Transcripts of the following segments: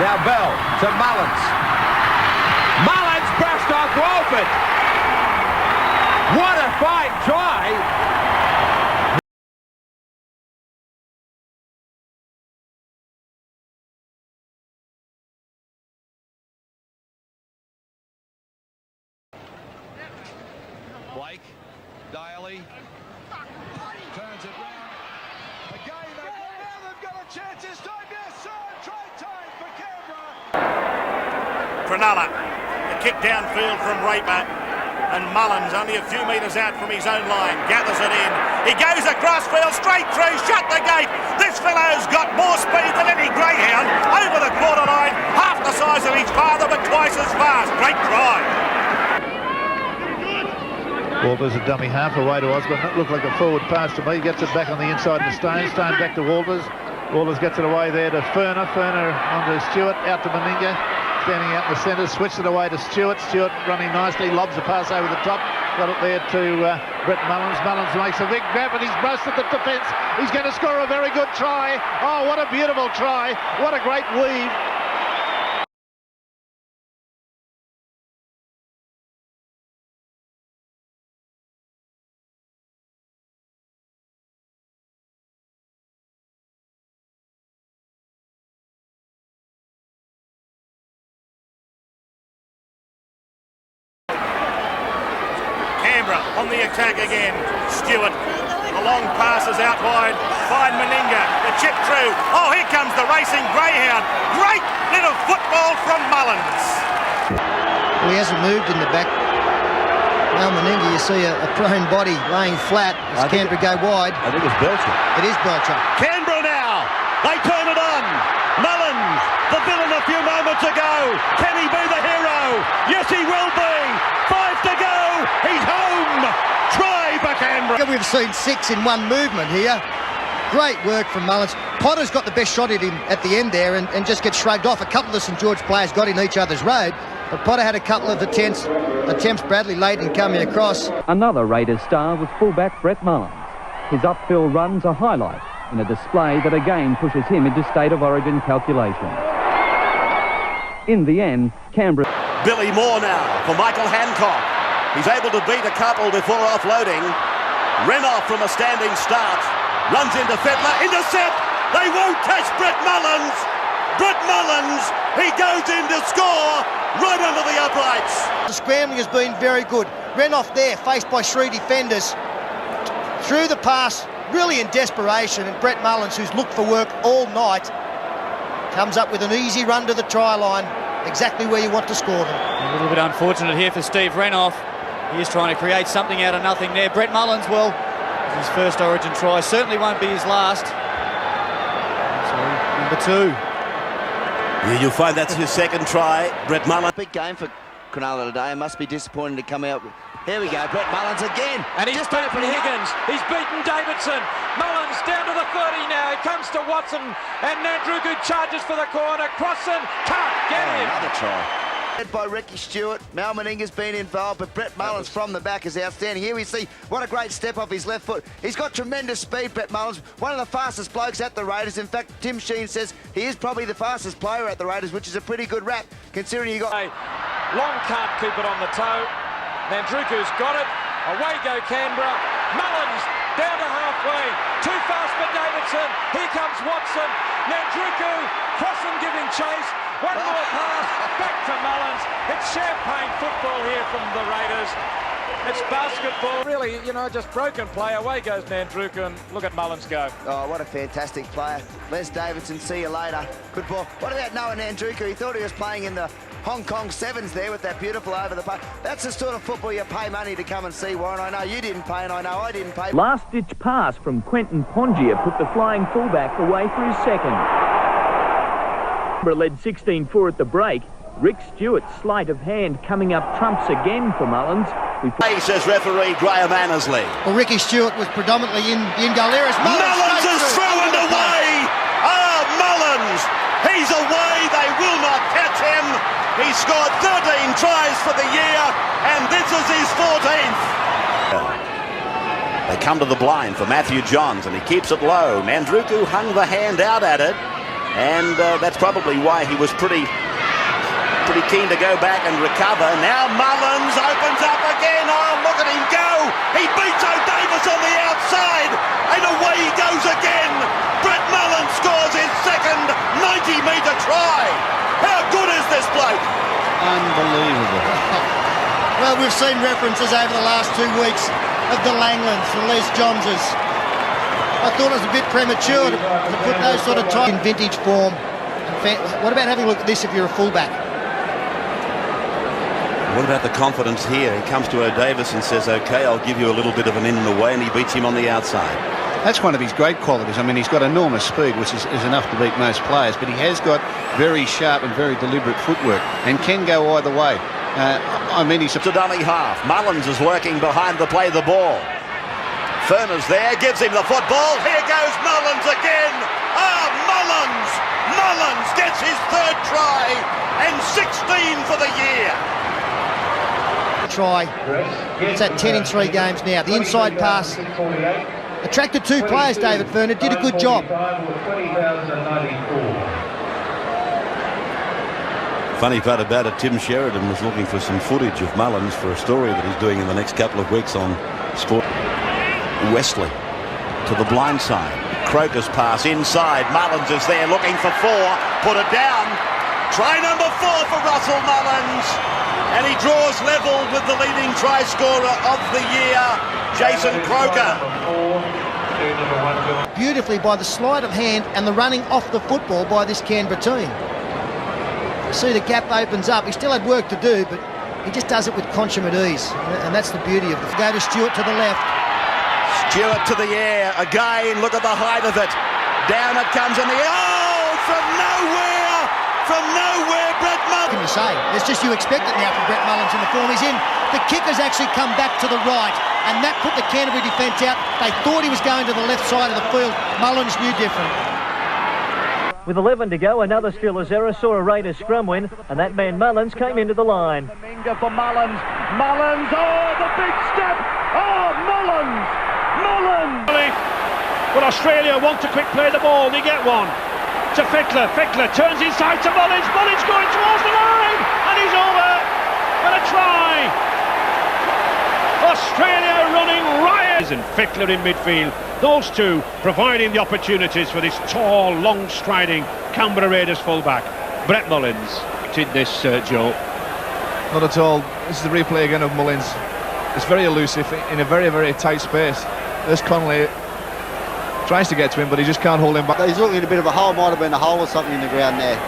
Now Bell to Mullins. Mullins brushed off Walford. What a fine try. Blake, Daly, turns it round. Again, they've got a chance this time. Yes, sir. Try time for Canberra. Cronulla, the kick downfield from Raper, and Mullins only a few metres out from his own line, gathers it in. He goes across field, straight through, shut the gate. This fellow's got more speed than any greyhound, over the quarter line, half the size of his father, but twice as fast. Great try. Walters a dummy half away to Osborne. That looked like a forward pass to me. Gets it back on the inside to Stone. Stone back to Walters. Walters gets it away there to Furner. Furner onto Stewart. Out to Meninga. Standing out in the centre. Switched it away to Stewart. Stewart running nicely. Lobs a pass over the top. Got it there to Brett Mullins. Mullins makes a big grab and he's brushed at the defence. He's going to score a very good try. Oh, what a beautiful try. What a great weave. Canberra on the attack again. Stewart, the long passes out wide. Find Meninga, the chip through. Oh, here comes the racing greyhound. Great bit of football from Mullins. Well, he hasn't moved in the back. Now Meninga, you see a prone body laying flat as Canberra go wide. I think it's Belcher. It is Belcher. Canberra now. They turn it on. Mullins, the villain a few moments ago. Can he be the hero? Yes, he will be. 5 to go. He's home. Try for Canberra. We've seen 6 in one movement here. Great work from Mullins. Potter's got the best shot at him at the end there and just gets shrugged off. A couple of the St George players got in each other's road, but Potter had a couple of attempts Bradley late in coming across. Another Raiders star was fullback Brett Mullins. His upfield runs a highlight in a display that again pushes him into State of Origin calculations. In the end, Canberra... Billy Moore now for Michael Hancock. He's able to beat a couple before offloading. Renoff from a standing start. Runs into Fettler. Intercept! They won't catch Brett Mullins! Brett Mullins, he goes in to score right under the uprights. The scrambling has been very good. Renoff there, faced by 3 defenders. Through the pass, really in desperation, and Brett Mullins, who's looked for work all night, comes up with an easy run to the try line, exactly where you want to score them. A little bit unfortunate here for Steve Renoff. He is trying to create something out of nothing there. Brett Mullins, well, his first Origin try, certainly won't be his last. So, number 2. Yeah, you'll find that's his second try. Brett Mullins. Big game for Cronulla today. It must be disappointing to come out. Here we go, Brett Mullins again. And he's just beaten Higgins. He's beaten Davidson. Mullins down to the 30 now. He comes to Watson. And Nandruku charges for the corner. Crossan can't get him. Another try. By Ricky Stewart. Mal Meninga's been involved, but Brett Mullins from the back is outstanding. Here we see what a great step off his left foot. He's got tremendous speed, Brett Mullins. One of the fastest blokes at the Raiders. In fact, Tim Sheen says he is probably the fastest player at the Raiders, which is a pretty good rap, considering he got... Long can't keep it on the toe. Nandruku's got it. Away go Canberra. Mullins down to halfway. Too fast for Davidson. Here comes Watson. Nandruku. Crossan giving chase. One more pass. Back to Mullins. It's champagne football here from the Raiders. It's basketball. Really, you know, just broken play. Away goes Nandruku, and look at Mullins go. Oh, what a fantastic player. Les Davidson, see you later. Good ball. What about Noah Nandruku? He thought he was playing in the Hong Kong Sevens there with that beautiful over the park. That's the sort of football you pay money to come and see, Warren. I know you didn't pay, and I know I didn't pay. Last-ditch pass from Quentin Pongia put the flying fullback away for his second. Canberra led 16-4 at the break. Rick Stewart's sleight of hand coming up trumps again for Mullins. Says referee Graham Annesley. Well, Ricky Stewart was predominantly in goal areas. Mullins is through and away. Mullins, he's away. They will not catch him. He scored 13 tries for the year, and this is his 14th. They come to the blind for Matthew Johns, and he keeps it low. Nandruku hung the hand out at it. and that's probably why he was pretty keen to go back and recover. Now Mullins opens up again. Oh, look at him go! He beats O'Davis on the outside, and away he goes again. Brett Mullins scores his second 90-metre try. How good is this bloke? Unbelievable. Well, we've seen references over the last 2 weeks of the Langlands, the Les Johnses. I thought it was a bit premature to put those sort of in vintage form. What about having a look at this if you're a fullback? What about the confidence here? He comes to O'Davis and says, OK, I'll give you a little bit of an in the way, and he beats him on the outside. That's one of his great qualities. I mean, he's got enormous speed, which is enough to beat most players, but he has got very sharp and very deliberate footwork and can go either way. I mean, he's a dummy half. Mullins is working behind the play the ball. Furner's there, gives him the football. Here goes Mullins again. Mullins! Mullins gets his third try and 16 for the year. Try. It's at 10 in 3 games now. The inside pass attracted 2 players. David Furner did a good job. Funny part about it, Tim Sheridan was looking for some footage of Mullins for a story that he's doing in the next couple of weeks on Sport. Wesley to the blind side. Croker's pass inside. Mullins is there looking for 4. Put it down. Try number 4 for Russell Mullins. And he draws level with the leading try scorer of the year, Jason Croker. Beautifully by the sleight of hand and the running off the football by this Canberra team. You see the gap opens up. He still had work to do, but he just does it with consummate ease. And that's the beauty of it. Go to Stewart to the left. Stewart to the air. Again, look at the height of it. Down it comes in the air. Oh, from nowhere! From nowhere, Brett Mullins. What can you say? It's just you expect it now from Brett Mullins in the form he's in. The kicker's actually come back to the right, and that put the Canterbury defence out. They thought he was going to the left side of the field. Mullins knew different. With 11 to go, another Steelers error saw a Raiders scrum win, and that man Mullins came into the line. Dominga for Mullins. Mullins, oh, the big step. Oh, Mullins. Mullins. But Australia want to quick play the ball. They get one. To Fickler. Fickler turns inside to Mullins. Mullins going towards the line, and he's over. And a try. Australia running riot. And Fickler in midfield. Those two providing the opportunities for this tall, long-striding Canberra Raiders fullback. Brett Mullins did this, Joe. Not at all. This is the replay again of Mullins. It's very elusive in a very, very tight space. There's Connolly. Tries to get to him, but he just can't hold him back. He's looking at a bit of a hole, might have been a hole or something in the ground there.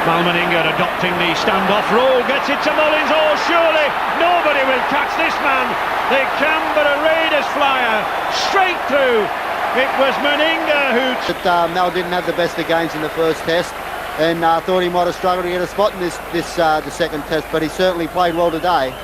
Malmeninger adopting the standoff role, gets it to Mullins. Oh, surely nobody will catch this man. The Canberra Raiders flyer straight through. It was Meninga who... But Mal didn't have the best of games in the first test, and thought he might have struggled to get a spot in the second test, but he certainly played well today.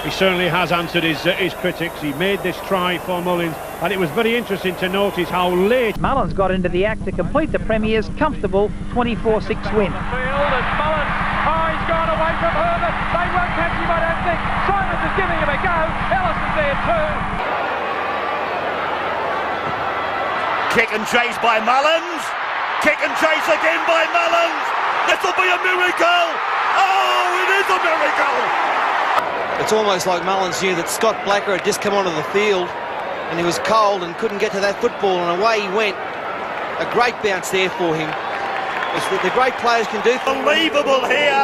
He certainly has answered his critics. He made this try for Mullins, and it was very interesting to notice how late Mullins got into the act to complete the Premier's comfortable 24-6 win. The field is Mullins. Oh, he's gone away from Herbert. They won't catch him, I don't think. Simons is giving him a go. Ellison's there too. Kick and chase by Mullins. Kick and chase again by Mullins. This will be a miracle. Oh, it is a miracle. It's almost like Mullins knew that Scott Blacker had just come onto the field and he was cold and couldn't get to that football, and away he went. A great bounce there for him. It's what the great players can do. Unbelievable here.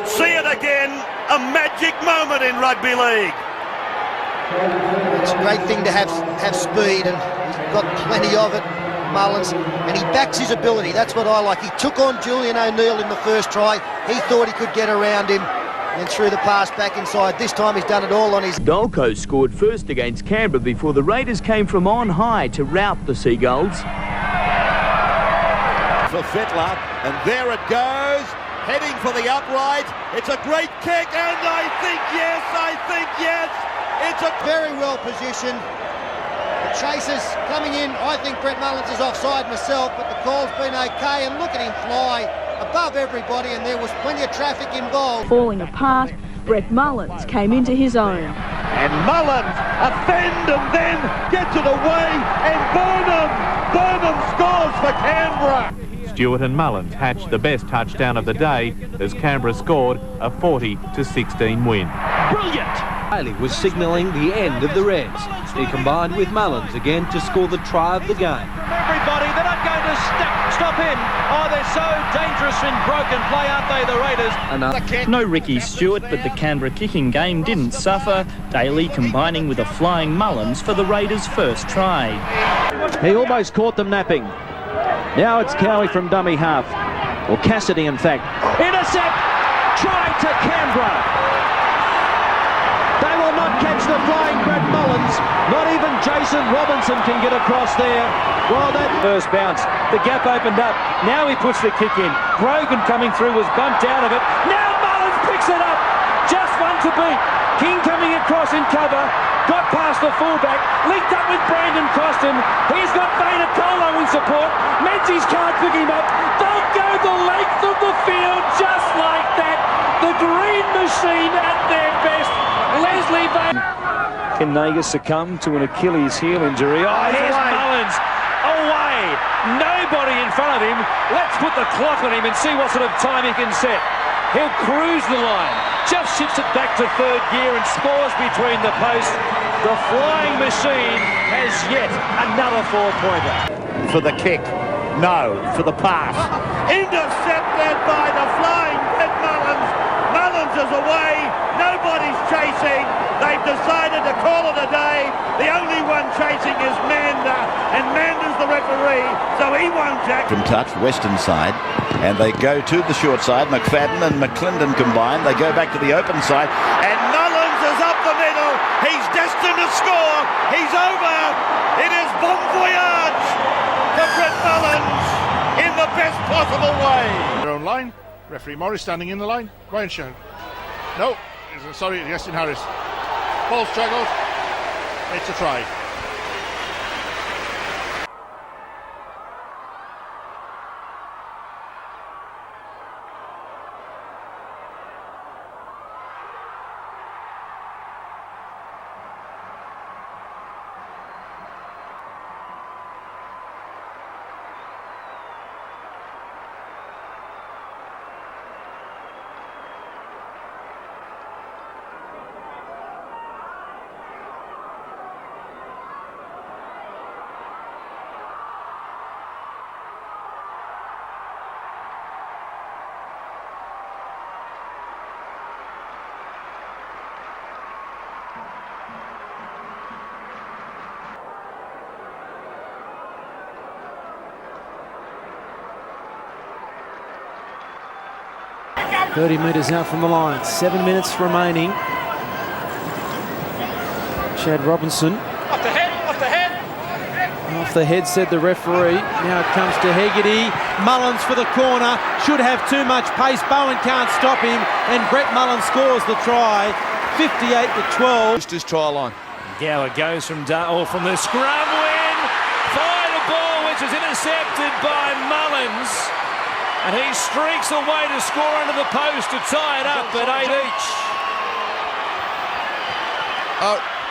See it again. A magic moment in rugby league. It's a great thing to have speed, and he's got plenty of it, Mullins, and he backs his ability. That's what I like. He took on Julian O'Neill in the first try. He thought he could get around him and threw the pass back inside. This time he's done it all on his... Gold Coast scored first against Canberra before the Raiders came from on high to rout the Seagulls. For Fittler, and there it goes, heading for the upright. It's a great kick, and I think yes, it's a... Very well positioned. The chasers coming in. I think Brett Mullins is offside myself, but the call's been okay, and look at him fly above everybody, and there was plenty of traffic involved. Falling apart, Brett Mullins came into his own. And Mullins offend and then gets it away, and Burnham scores for Canberra. Stewart and Mullins hatched the best touchdown of the day as Canberra scored a 40-16 win. Brilliant! Bailey was signalling the end of the Reds. He combined with Mullins again to score the try of the game. Everybody, they're not going to stop him. Oh, they're so dangerous in broken play, aren't they, the Raiders? No Ricky Stewart, but the Canberra kicking game didn't suffer. Daly combining with a flying Mullins for the Raiders' first try. He almost caught them napping. Now it's Cowie from dummy half. Or Cassidy, in fact. Intercept! Try to Canberra! They will not catch the flying Brett Mullins. Not even Jason Robinson can get across there. Well, that first bounce. The gap opened up. Now he puts the kick in. Brogan coming through was bumped out of it. Now Mullins picks it up. Just one to beat. King coming across in cover. Got past the fullback. Linked up with Brandon Costin. He's got Vader Colo in support. Menzies can't pick him up. They'll go the length of the field just like that. The Green Machine at their best. Leslie Vader. Can Naga succumb to an Achilles heel injury? Oh, here's Mullins. Away. Nobody in front of him. Let's put the clock on him and see what sort of time he can set. He'll cruise the line. Just shifts it back to third gear and scores between the posts. The Flying Machine has yet another 4-pointer. For the kick, no. For the pass, intercepted by the flying Brett Mullins. Mullins is away. Nobody's chasing. They've decided to call it a day. The only one chasing is Manda, and Manda's the referee, so he won't jack. From touch, western side, and they go to the short side. McFadden and McClendon combined. They go back to the open side, And Mullins is up the middle. He's destined to score. He's over. It is bon voyage for Brett Mullins in the best possible way. Their own line. Referee Morris standing in the line. Ryan Shannon. No, sorry, Justin Harris. Ball struggled. It's a try. .30 metres out from the line. 7 minutes remaining. Chad Robinson. Off the head, off the head. Off the head, said the referee. Now it comes to Hegarty. Mullins for the corner. Should have too much pace. Bowen can't stop him. And Brett Mullins scores the try. 58-12. Just his try line. Gower goes from the scrum win. Fired a ball which is intercepted by Mullins. And he streaks away to score under the post to tie it up at 8 each.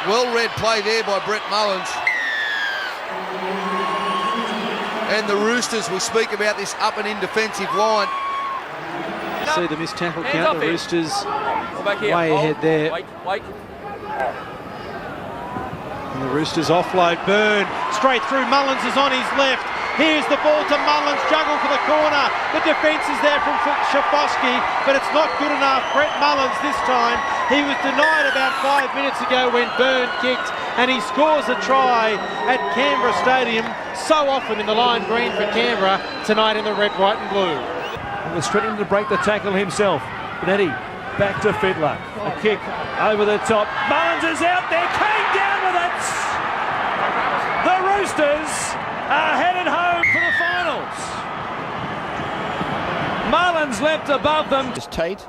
Well-read play there by Brett Mullins. And the Roosters, we speak about this up and in defensive line. See the missed tackle count. The Roosters way ahead there. Wait. And the Roosters offload. Burn straight through. Mullins is on his left. Here's the ball to Mullins, juggle for the corner. The defence is there from Shafoski, but it's not good enough. Brett Mullins this time. He was denied about 5 minutes ago when Byrne kicked, and he scores a try at Canberra Stadium. So often in the lime green for Canberra, tonight in the red, white and blue. And was threatening to break the tackle himself. Benetti back to Fittler. A kick over the top. Mullins is out there, came down with it. The Roosters are headed home for the finals. Mullins leapt above them. It's Tate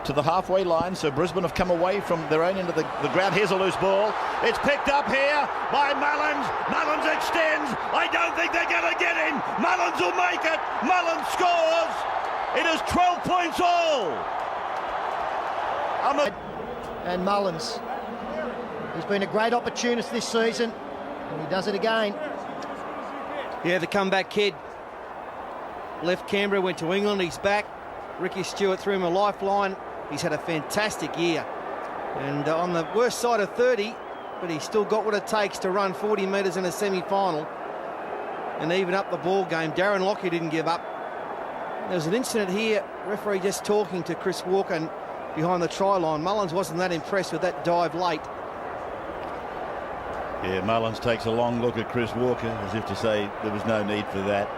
to the halfway line, so Brisbane have come away from their own end of the ground. Here's a loose ball. It's picked up here by Mullins. Mullins extends. I don't think they're going to get him. Mullins will make it. Mullins scores. It is 12 points all. And Mullins, he's been a great opportunist this season, and he does it again. Yeah, the comeback kid. left Canberra, went to England, he's back. Ricky Stewart threw him a lifeline. He's had a fantastic year. And on the worst side of 30, but he's still got what it takes to run 40 metres in a semi-final and even up the ball game. Darren Lockyer didn't give up. There was an incident here, referee just talking to Chris Walker behind the try line. Mullins wasn't that impressed with that dive late. Yeah, Mullins takes a long look at Chris Walker as if to say there was no need for that.